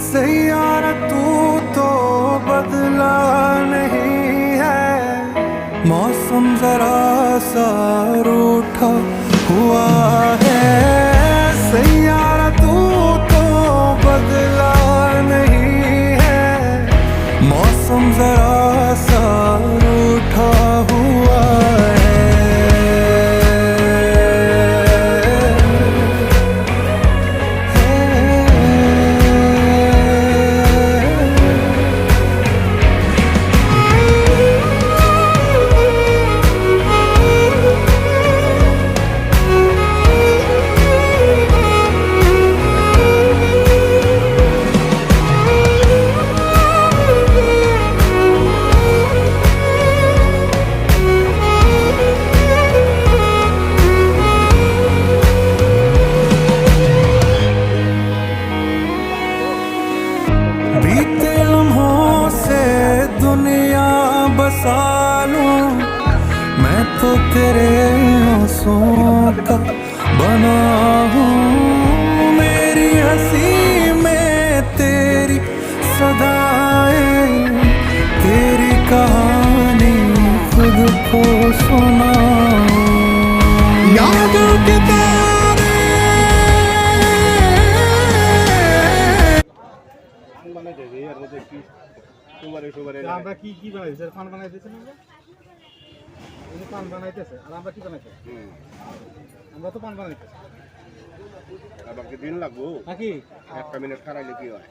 सैयारा तू तो बदला नहीं है, मौसम जरा सा रूठा हुआ है। सैयारा तू तो बदला नहीं है, मौसम जरा सा रूठा हुआ है। बीते लम्हों से दुनिया बसा लूं, मैं तो तेरे आंसुओं का बना हूँ। मेरी हंसी में तेरी सदाएं, तेरी कहानी खुद को सुनाऊं। यादों के আমরা কি কি বানাইছি পান বানাইতেছি না আমরা পান বানাইতেছে আর আমরা কি বানাইছি আমরা তো পান বানাইতেছি আবার কি দিন লাগবো নাকি 1 মিনিট খারাইলে কি হয়